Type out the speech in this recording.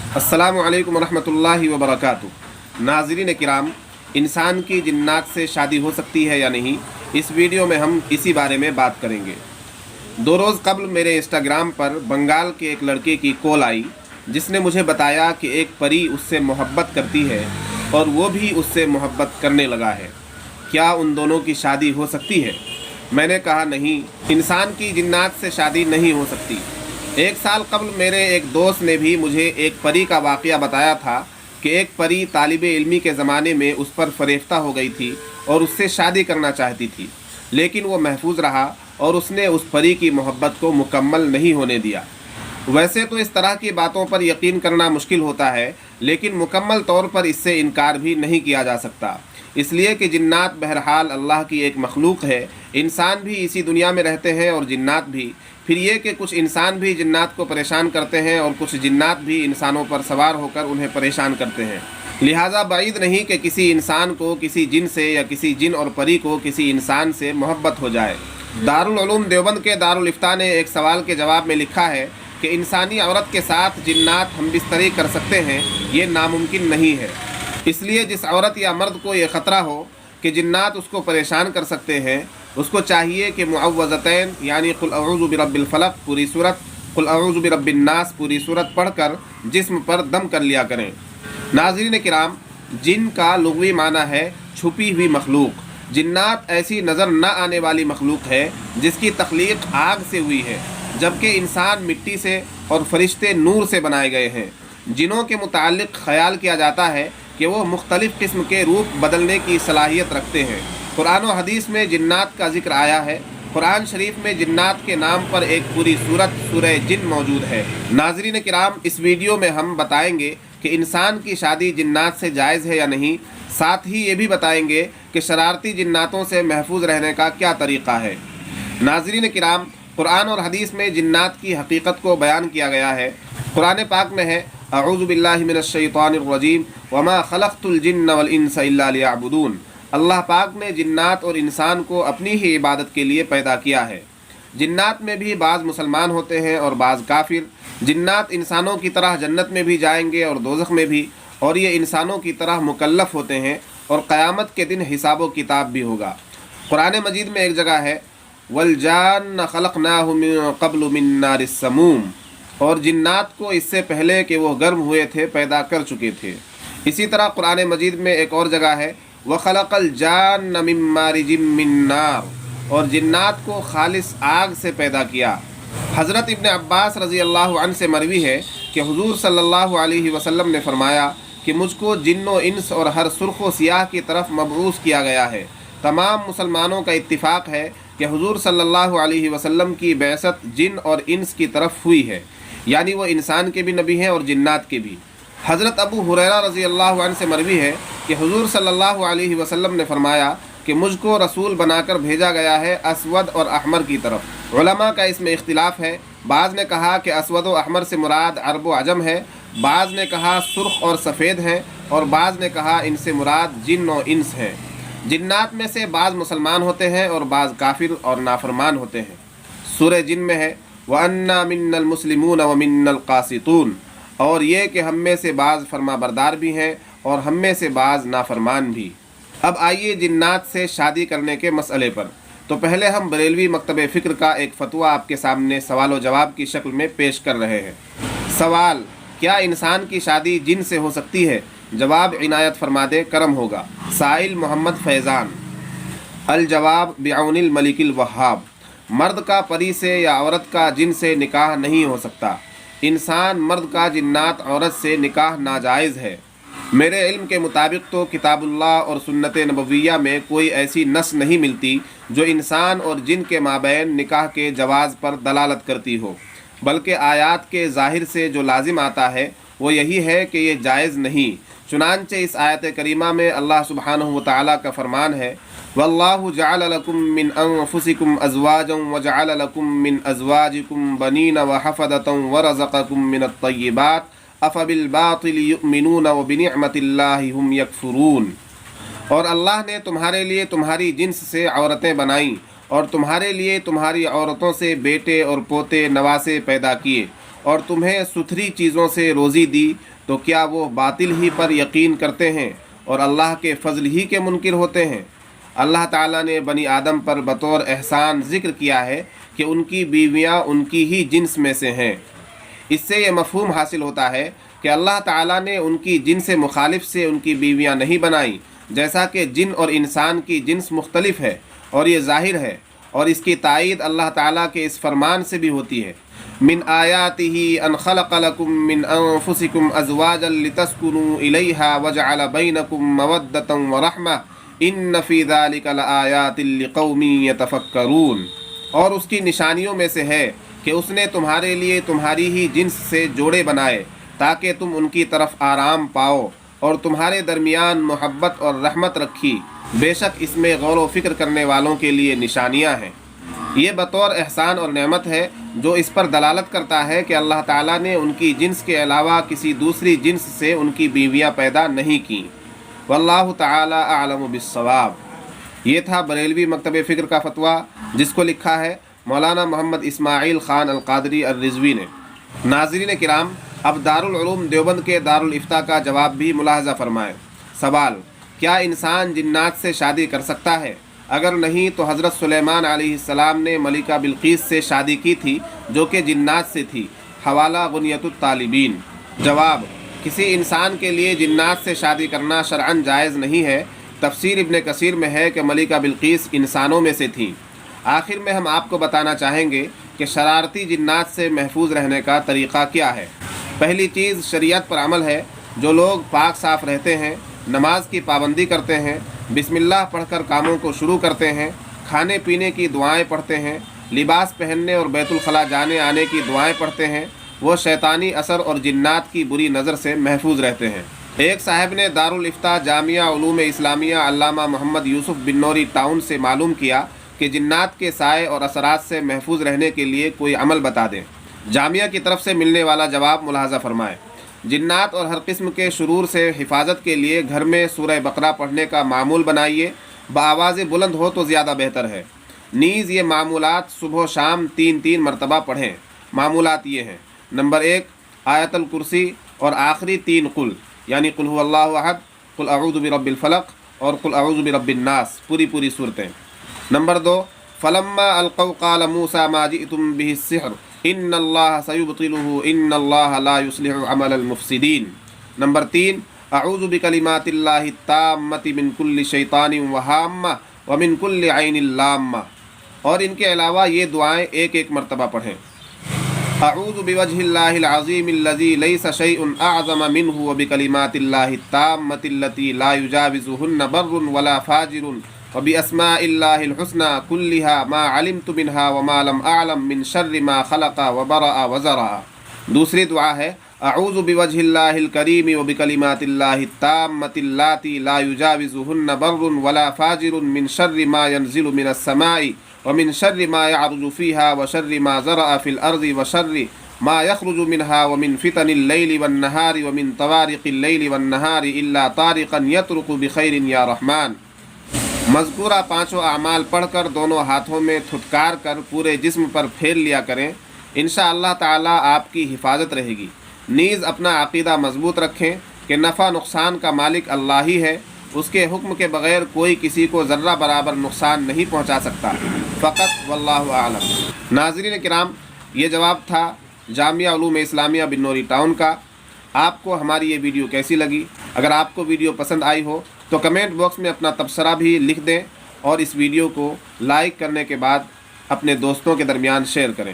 अस्सलाम वालेकुम रहमतुल्लाहि व बरकातुहू। नाज़रीन किराम, इंसान की जिन्नात से शादी हो सकती है या नहीं, इस वीडियो में हम इसी बारे में बात करेंगे। 2 रोज़ कबल मेरे इंस्टाग्राम पर बंगाल के एक लड़के की कॉल आई जिसने मुझे बताया कि एक परी उससे मोहब्बत करती है और वो भी उससे मोहब्बत करने लगा है। क्या उन दोनों की शादी हो सकती है? मैंने कहा नहीं, इंसान की जिन्नात से शादी नहीं हो सकती। 1 साल कबल मेरे एक दोस्त ने भी मुझे एक परी का वाक़या बताया था कि एक परी तालिबे इल्मी के ज़माने में उस पर फ़रेफ्ता हो गई थी और उससे शादी करना चाहती थी, लेकिन वो महफूज रहा और उसने उस परी की मोहब्बत को मुकम्मल नहीं होने दिया। वैसे तो इस तरह की बातों पर यकीन करना मुश्किल होता है, लेकिन मुकम्मल तौर पर इससे इनकार भी नहीं किया जा सकता, इसलिए कि जिन्नात बहरहाल अल्लाह की एक मखलूक है। इंसान भी इसी दुनिया में रहते हैं और जिन्नात भी। फिर ये कि कुछ इंसान भी जिन्नात को परेशान करते हैं और कुछ जिन्नात भी इंसानों पर सवार होकर उन्हें परेशान करते हैं। लिहाजा बाइद नहीं कि किसी इंसान को किसी जिन से या किसी जिन और परी को किसी इंसान से मोहब्बत हो जाए। दारुल उलूम देवबंद के दारुल इफ्ता ने एक सवाल के जवाब में लिखा है कि इंसानी औरत के साथ जिन्नात हम बिस्तरी कर सकते हैं, ये नामुमकिन नहीं है। इसलिए जिस औरत या मर्द को ये ख़तरा हो कि जिन्नात उसको परेशान कर सकते हैं, उसको चाहिए कि मुअव्वज़तैन यानी कुल अऊज़ु बिरब्बिल फलक पूरी सूरत, कुल अऊज़ु बिरब्बिन नास पूरी सूरत पढ़कर जिस्म पर दम कर लिया करें। नाज़रीन किराम, जिन का लुग़वी माना है छुपी हुई मखलूक। जिन्नात ऐसी नज़र न आने वाली मखलूक है जिसकी तख्लीक आग से हुई है, जबकि इंसान मिट्टी से और फरिश्ते नूर से बनाए गए हैं। जिनों के मुताल्लिक़ ख़याल किया जाता है कि वो मुख्तलिफ़ किस्म के रूप बदलने की सलाहियत रखते हैं। कुरान और हदीस में जिन्नात का जिक्र आया है। कुरान शरीफ में जिन्नात के नाम पर एक पूरी सूरत सूरह जिन मौजूद है। नाज़रीन किराम, इस वीडियो में हम बताएंगे कि इंसान की शादी जिन्नात से जायज़ है या नहीं। साथ ही ये भी बताएंगे कि शरारती जिन्नातों से महफूज रहने का क्या तरीक़ा है। नाज़रीन किराम, कुरान और हदीस में जिन्नात की हकीकत को बयान किया गया है। कुरान पाक में है, अऊज़ु बिल्लाहि मिनश शैतानिर रजीम वमा खलक़तुल जिन्न वल इंसा इल्ला लियअबुदून। अल्लाह पाक ने जिन्नात और इंसान को अपनी ही इबादत के लिए पैदा किया है। जिन्नात में भी बाज़ मुसलमान होते हैं और बाज़ काफिर। जिन्नात इंसानों की तरह जन्नत में भी जाएंगे और दोज़ख में भी, और ये इंसानों की तरह मुकल्लफ़ होते हैं और क़यामत के दिन हिसाब व किताब भी होगा। कुरान मजीद में एक जगह है, वल जान्न खलक़नाहु मिन क़ब्लु मिन नारिस समूम, और जिन्नात को इससे पहले कि वो गर्म हुए थे पैदा कर चुके थे। इसी तरह कुरान मजीद में एक और जगह है, व खलक़ल जान्न मिन मारिजिम मिन नार, और जिन्नात को खालिस आग से पैदा किया। हज़रत इब्न अब्बास रज़ी अल्लाह अन्हु से मरवी है कि हुज़ूर सल्लल्लाहु अलैहि वसल्लम ने फरमाया कि मुझको जिन्नो इंस और हर सुर्ख़ व सियाह की तरफ मबऊस किया गया है। तमाम मुसलमानों का इत्तिफ़ाक़ है कि हुज़ूर सल्लल्लाहु अलैहि वसल्लम की बैसत जिन और इंस की तरफ हुई है, यानी वो इंसान के भी नबी हैं और जिन्नात के भी। हज़रत अबू हुरैरा रज़ी अल्लाह अन्हु से मरवी है कि हुज़ूर सल्लल्लाहु अलैहि वसल्लम ने फरमाया कि मुझको रसूल बनाकर भेजा गया है असवद और अहमर की तरफ। उलमा का इसमें इख्तिलाफ है। बाज़ ने कहा कि असवद व अहमर से मुराद अरब व अजम है, बाज़ ने कहा सुर्ख और सफ़ेद हैं, और बाज़ ने कहा इनसे मुराद जिन और इंस हैं। जिन्नात में से बाज़ मुसलमान होते हैं और बाज़ काफिर और नाफरमान होते हैं। सूरह जिन में है, व अन्ना मिन्नल मुस्लिमून व मिन्नल क़ासितून, और ये कि हम में से बाज़ फरमाबरदार भी हैं और हम में से बाज़ नाफरमान भी। अब आइए जिन्नात से शादी करने के मसले पर। तो पहले हम बरेलवी मकतब फ़िक्र का एक फ़तवा आपके सामने सवाल व जवाब की शक्ल में पेश कर रहे हैं। सवाल, क्या इंसान की शादी जिन से हो सकती है? जवाब इनायत फरमा दे, करम होगा। साइल मोहम्मद फैज़ान। अल जवाब बिअौनिल मलिकिल वहाब। मर्द का परी से या औरत का जिन से निकाह नहीं हो सकता। इंसान मर्द का जिन्नात औरत से निकाह नाजायज़ है। मेरे इल्म के मुताबिक तो किताबुल्लाह और सुन्नत नबविय्या में कोई ऐसी नस नहीं मिलती जो इंसान और जिन के माबैन निकाह के जवाज़ पर दलालत करती हो, बल्कि आयात के ज़ाहिर से जो लाजिम आता है वो यही है कि ये जायज़ नहीं। चुनांचे इस आयत करीमा में अल्लाह सुब्हानहु व तआला का फरमान है, वल्लाहु जअल लकुम मिन अनफुसिकुम अज़वाजन व जअल लकुम मिन अज़वाजिकुम बनीन व हफ़दतन व रज़क़कुम मिनत तय्यिबात अफ़बिल बातिल युमिनून व बिनिअमतिल्लाहि हुम यकफुरून। और अल्लाह ने तुम्हारे लिए तुम्हारी जिन्स से औरतें बनाईं और तुम्हारे लिए तुम्हारी औरतों से बेटे और पोते नवासे पैदा किए, اور تمہیں ستھری چیزوں سے روزی دی تو کیا وہ باطل ہی پر یقین کرتے ہیں اور اللہ کے فضل ہی کے منکر ہوتے ہیں؟ اللہ تعالیٰ نے بنی آدم پر بطور احسان ذکر کیا ہے کہ ان کی بیویاں ان کی ہی جنس میں سے ہیں۔ اس سے یہ مفہوم حاصل ہوتا ہے کہ اللہ تعالیٰ نے ان کی جنس مخالف سے ان کی بیویاں نہیں بنائیں، جیسا کہ جن اور انسان کی جنس مختلف ہے، اور یہ ظاہر ہے، اور اس کی تائید اللہ تعالیٰ کے اس فرمان سے بھی ہوتی ہے، من آیاتہ ان خلق لکم من انفسکم ازواجا لتسکنوا الیہا وجعل بینکم مودۃ ورحمہ ان فی ذلک لآیات لقوم یتفکرون۔ اور اس کی نشانیوں میں سے ہے کہ اس نے تمہارے لیے تمہاری ہی جنس سے جوڑے بنائے تاکہ تم ان کی طرف آرام پاؤ، اور تمہارے درمیان محبت اور رحمت رکھی، بے شک اس میں غور و فکر کرنے والوں کے لیے نشانیاں ہیں۔ یہ بطور احسان اور نعمت ہے جو اس پر دلالت کرتا ہے کہ اللہ تعالیٰ نے ان کی جنس کے علاوہ کسی دوسری جنس سے ان کی بیویاں پیدا نہیں کیں۔ واللہ تعالی اعلم بالصواب۔ یہ تھا بریلوی مکتب فکر کا فتویٰ، جس کو لکھا ہے مولانا محمد اسماعیل خان القادری الرضوی نے۔ ناظرین کرام، اب دارالعلوم دیوبند کے دارالافتاء کا جواب بھی ملاحظہ فرمائیں۔ سوال: کیا انسان جنات سے شادی کر سکتا ہے؟ اگر نہیں تو حضرت سلیمان علیہ السلام نے ملکہ بلقیس سے شادی کی تھی جو کہ جنات سے تھی۔ حوالہ غنیۃ الطالبین۔ جواب: کسی انسان کے لیے جنات سے شادی کرنا شرعاً جائز نہیں ہے۔ تفسیر ابن کثیر میں ہے کہ ملکہ بلقیس انسانوں میں سے تھیں۔ آخر میں ہم آپ کو بتانا چاہیں گے کہ شرارتی جنات سے محفوظ رہنے کا طریقہ کیا ہے۔ پہلی چیز شریعت پر عمل ہے۔ جو لوگ پاک صاف رہتے ہیں، نماز کی پابندی کرتے ہیں، بسم اللہ پڑھ کر کاموں کو شروع کرتے ہیں، کھانے پینے کی دعائیں پڑھتے ہیں، لباس پہننے اور بیت الخلاء جانے آنے کی دعائیں پڑھتے ہیں، وہ شیطانی اثر اور جنات کی بری نظر سے محفوظ رہتے ہیں۔ ایک صاحب نے دارالافتاء جامعہ علوم اسلامیہ علامہ محمد یوسف بنوری ٹاؤن سے معلوم کیا کہ جنات کے سائے اور اثرات سے محفوظ رہنے کے لیے کوئی عمل بتا دیں۔ جامعہ کی طرف سے ملنے والا جواب ملاحظہ فرمائیں۔ جنات اور ہر قسم کے شرور سے حفاظت کے لیے گھر میں سورہ بقرہ پڑھنے کا معمول بنائیے، بآواز بلند ہو تو زیادہ بہتر ہے۔ نیز یہ معمولات صبح و شام 3 مرتبہ پڑھیں۔ معمولات یہ ہیں: نمبر 1، آیت الکرسی اور آخری 3 قل، یعنی قل هو اللہ احد، قل اعوذ برب الفلق اور قل اعوذ برب الناس، پوری صورتیں۔ نمبر 2، فلما القوا قال موسیٰ ما جئتم به السحر ان اللہ سیبطلہ ان اللہ لا یصلح عمل المفسدین۔ نمبر 3، اعوذ بکلمات اللہ التامۃ من کل شیطان وہامہ ومن کل عین لامہ۔ اور ان کے علاوہ یہ دعائیں 1 مرتبہ پڑھیں۔ اعوذ بوجہ اللہ العظیم الذی لیس شیء اعظم منہ وبکلمات اللہ التامۃ التی لا یجاوزہن بر ولا فاجر وباسماء اللہ الحسنى كلها ما علمت منها وما لم اعلم من شر ما خلق وبرأ وزرع۔ دوسری دعا ہے اعوذ بوجہ اللہ الکریم وبکلمات اللہ التامۃ اللاتی لا یجاوزہن بر ولا فاجر من شر ما ينزل من السماء ومن شر ما يعرج فيها وشر ما زرع في الارض وشر ما يخرج منها ومن فتن الليل والنهار ومن طوارق الليل والنهار الا طارقا يطرق بخير يا رحمن۔ مذکورہ 5 اعمال پڑھ کر دونوں ہاتھوں میں تھٹکار کر پورے جسم پر پھیر لیا کریں، انشاءاللہ تعالی آپ کی حفاظت رہے گی۔ نیز اپنا عقیدہ مضبوط رکھیں کہ نفع نقصان کا مالک اللہ ہی ہے، اس کے حکم کے بغیر کوئی کسی کو ذرہ برابر نقصان نہیں پہنچا سکتا، فقط واللہ اعلم۔ ناظرین کرام، یہ جواب تھا جامعہ علوم اسلامیہ بنوری ٹاؤن کا۔ آپ کو ہماری یہ ویڈیو کیسی لگی؟ اگر آپ کو ویڈیو پسند آئی ہو تو کمنٹ باکس میں اپنا تبصرہ بھی لکھ دیں، اور اس ویڈیو کو لائک کرنے کے بعد اپنے دوستوں کے درمیان شیئر کریں۔